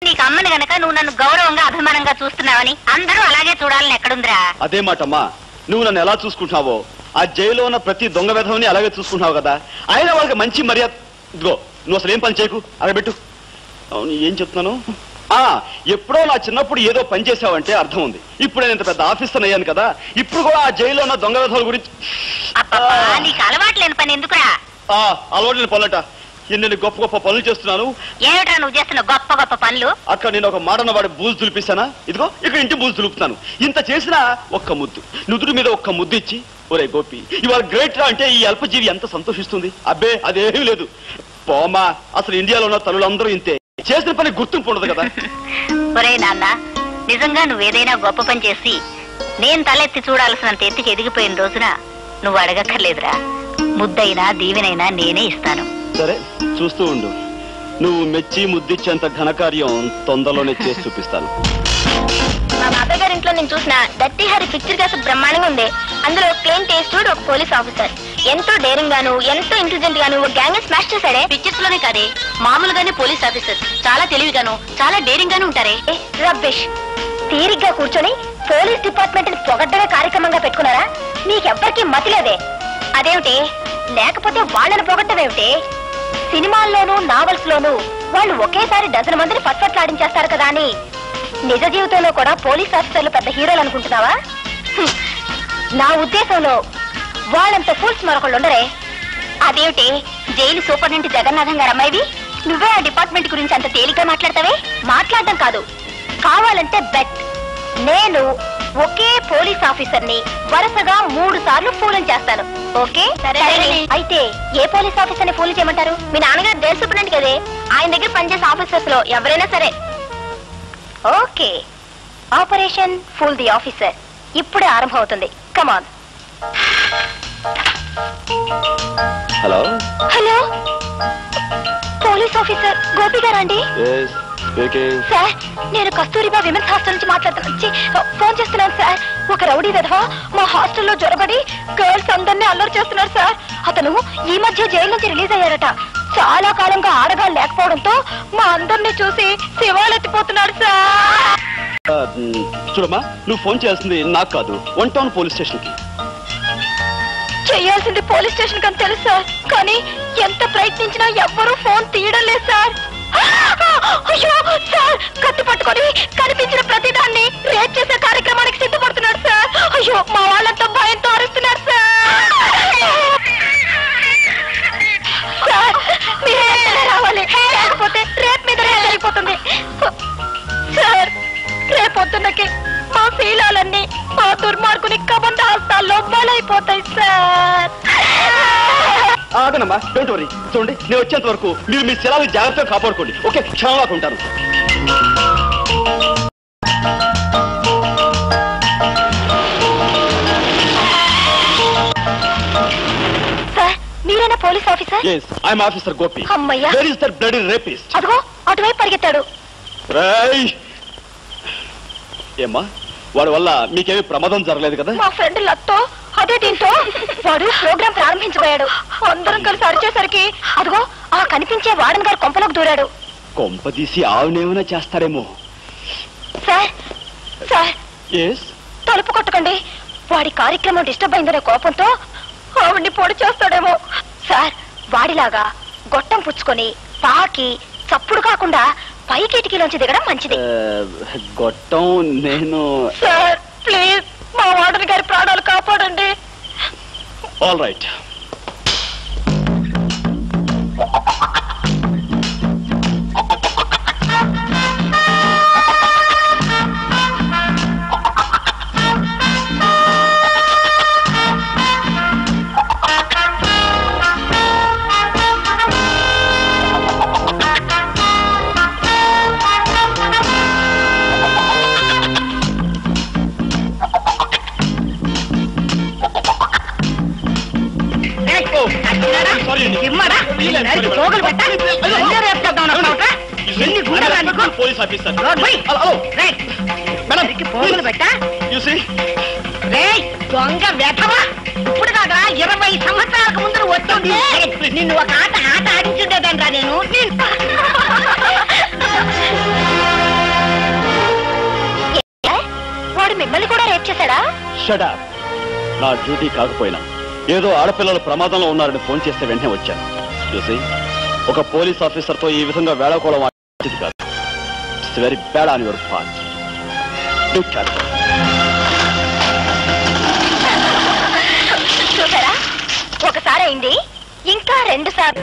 నీకు అమ్మని గనక నువ్వు నన్ను గౌరవంగా అభిమానంగా చూస్తున్నావని అందరూ అలాగే చూడాలని ఎక్కడుందిరా? అదే మాటమ్మా, నువ్వు నన్ను ఎలా చూసుకుంటున్నావో ఆ జైల్లో ఉన్న ప్రతి దొంగ విధవని అలాగే చూసుకుంటున్నావు కదా. అయినా వాళ్ళకి మంచి మర్యాద. ఇదిగో నువ్వు అసలు ఏం పని చేయకు, అలా పెట్టు. అవును, ఏం చెప్తున్నాను? ఎప్పుడో నా చిన్నప్పుడు ఏదో పని చేసావంటే అర్థం ఉంది. ఇప్పుడు నేను ఇంత పెద్ద ఆఫీసర్ అయ్యాను కదా, ఇప్పుడు కూడా ఆ జైల్లో ఉన్న దొంగ విధవల గురించి. నీకు అలవాటు లేని పని ఎందుకురా? అలవాటు లేని పనులట. నేను గొప్ప గొప్ప పనులు చేస్తున్నాను. ఏమిట్రా నువ్వు చేస్తున్న గొప్ప గొప్ప పనులు? అక్కడ నేను ఒక మాటన వాడి బూజు దులిపిస్తానా? ఇదిగో ఇక్కడ ఇంటి బూజు దులుపుతాను. ఇంత చేసినా ఒక్క ముద్దు, నుదురు మీద ఒక్క ముద్దు ఇచ్చి, ఒరే గోపి ఇవాళ గ్రేట్ రా అంటే ఈ అల్పజీవి ఎంత సంతోషిస్తుంది. అబ్బే అదేమీ లేదు. పోమా, అసలు ఇండియాలో ఉన్న తల్లులందరూ ఇంతే. చేసిన పని గుర్తింపు ఉండదు కదా. ఒరే నాన్న, నిజంగా నువ్వేదైనా గొప్ప పని చేసి నేను తలెత్తి చూడాల్సినంత ఎత్తికి ఎదిగిపోయిన రోజున నువ్వు అడగక్కర్లేదురా. ముద్దైనా దీవెనైనా నేనే ఇస్తాను. సరే చూస్తూ ఉండు. నువ్వు మెచ్చి ముద్దిచ్చేంత ఘనకార్యం తొందరలోనే చేసి చూపిస్తాను. మా బాబాయ్ గారి ఇంట్లో నేను చూసిన డర్టీ హరి పిక్చర్ కాస్త బ్రహ్మాండంగా ఉంది. అందులో క్లీన్ టేస్టెడ్ ఒక పోలీస్ ఆఫీసర్ ఎంతో డేరింగ్ గాను ఎంతో ఇంటెలిజెంట్ గాను ఒక గ్యాంగ్ స్మాష్ చేశాడే. పిక్చర్స్ లోనే కాదే, మామూలుగానే పోలీస్ ఆఫీసర్ చాలా తెలివిగాను చాలా డేరింగ్ గాను ఉంటారే. రబ్బిష్. తీరిగ్గా కూర్చొని పోలీస్ డిపార్ట్మెంట్ ని పొగడ్డమే కార్యక్రమంగా పెట్టుకున్నారా? మీకెవ్వరికీ మతి లేదే. అదేమిటి? లేకపోతే వాళ్ళని పొగడ్డమేమిటి? సినిమాల్లోనూ నావల్స్ లోనూ వాళ్ళు ఒకేసారి డజన్ మందిని పట్పట్లాడించేస్తారు కదా అని నిజ జీవితంలో కూడా పోలీస్ ఆఫీసర్లు పెద్ద హీరోలు అనుకుంటున్నావా? నా ఉద్దేశంలో వాళ్ళంత ఫూల్స్ మరొకళ్ళు ఉండరే. అదేమిటి? జైలు సూపరింటెండెంట్ జగన్నాథం గారు అమ్మాయివి నువ్వే ఆ డిపార్ట్మెంట్ గురించి అంత తేలిగ్గా మాట్లాడతావే? మాట్లాడడం కాదు, కావాలంటే బెట్. నేను ఒకే పోలీస్ ఆఫీసర్ ని వరుసగా 3 సార్లు ఫూలం చేస్తాను. ఓకే? అయితే ఏ పోలీస్ ఆఫీసర్ ని ఫూల్ చేయమంటారు? మీ నాన్నగారు జైలు సూపరింటెండెంట్ కదే, ఆయన దగ్గర పనిచేసే ఆఫీసర్స్ లో ఎవరైనా సరే. Okay, operation fool the officer ఇప్పుడే ఆరంభం అవుతుంది. Come on. Hello hello, police officer Gopi గారా అండి? సార్, నేను కస్తూరిబా విమెన్స్ హాస్టల్ నుంచి ఫోన్ చేస్తున్నాను సార్. ఒక రౌడీ విధవ మా హాస్టల్లో జొరబడి గర్ల్స్ అందరినీ అల్లరి చేస్తున్నారు సార్. అతను ఈ మధ్య జైలు నుంచి రిలీజ్ అయ్యారట. చాలా కాలంగా ఆడగా లేకపోవడంతో మా అందరినీ చూసి శివాలెత్తిపోతున్నాడు సార్. చూడమ్మా, నువ్వు ఫోన్ చేయాల్సింది నాకు కాదు, 1 టౌన్ పోలీస్ స్టేషన్ కి. చేయాల్సింది పోలీస్ స్టేషన్ కని తెలుసు సార్, కానీ ఎంత ప్రయత్నించినా ఎవ్వరూ ఫోన్ తీయడం లేదు సార్. అయ్యో సార్, కత్తి పట్టుకొని కనిపించిన ప్రతిదాన్ని రేప్ చేసే కార్యక్రమానికి సిద్ధపడుతున్నాడు సార్. అయ్యో, మా వాళ్ళంతా భయంతో అరుస్తున్నారు సార్. మీరే రావాలి, లేకపోతే రేప్ మీద జరిగిపోతుంది సార్. రేపొద్దున్నకి మా శీలాలన్నీ మా దుర్మార్గుని కబంధ హస్తాల్లో బలైపోతాయి సార్. ఆగనమ్మా, డోంట్ వరీ. చూడండి, నేను వచ్చేంత వరకు మీరు మీ శిలాలు జాగ్రత్తగా కాపాడుకోండి. ఓకే, క్షణంగా ఉంటాను. సార్, మీరేనా police officer? yes, I'm officer Gopi. అమ్మయ్య. Where is that bloody rapist? అదిగో అటువైపు పరిగెత్తాడు. రేయ్, ఏమ్మా, వాడి వల్ల మీకేమీ ప్రమాదం జరగలేదు కదా? మా ఫ్రెండ్ లత్తో అదే దీంతో వాడు ప్రోగ్రాం ప్రారంభించబోయాడు. అందరం కలిసి అరిచేసరికి అదిగో ఆ కనిపించే వార్డెన్ గారు కొంపలోకి దూరాడు. కొంపదీసి ఆవునేమైనా చేస్తారేమో. సార్ సార్, ఎస్, తలుపు కొట్టకండి. వాడి కార్యక్రమం డిస్టర్బ్ అయిందనే కోపంతో ఆవిడ్ని పొడి చేస్తాడేమో. సార్, వాడిలాగా గొట్టం పుచ్చుకొని పాకి చప్పుడు కాకుండా పై కిటికీలోంచి దిగడం మంచిది. గొట్టం నేను. సార్ ప్లీజ్, మా వార్డెన్ గారి ప్రాణాలు కాపాడండి. All right. పోలీస్ ఆఫీసర్ పోగులు పెట్టా దొంగ వెతవా. ఇప్పుడు కాదా 20 సంవత్సరాలకు ముందు వస్తుంది. నిన్ను ఒక ఆట ఆడించుండేదండ్రా నేను. Shut up. నా డ్యూటీ కాకపోయినా ఏదో ఆడపిల్లలు ప్రమాదంలో ఉన్నారని ఫోన్ చేస్తే వెంటనే వచ్చాను. చూసి ఒక పోలీస్ ఆఫీసర్తో ఈ విధంగా వేళకోవడం మంచిది కాదు. It's very bad on your part. చూసారా, ఒకసారి అయింది, ఇంకా 2 సార్లు.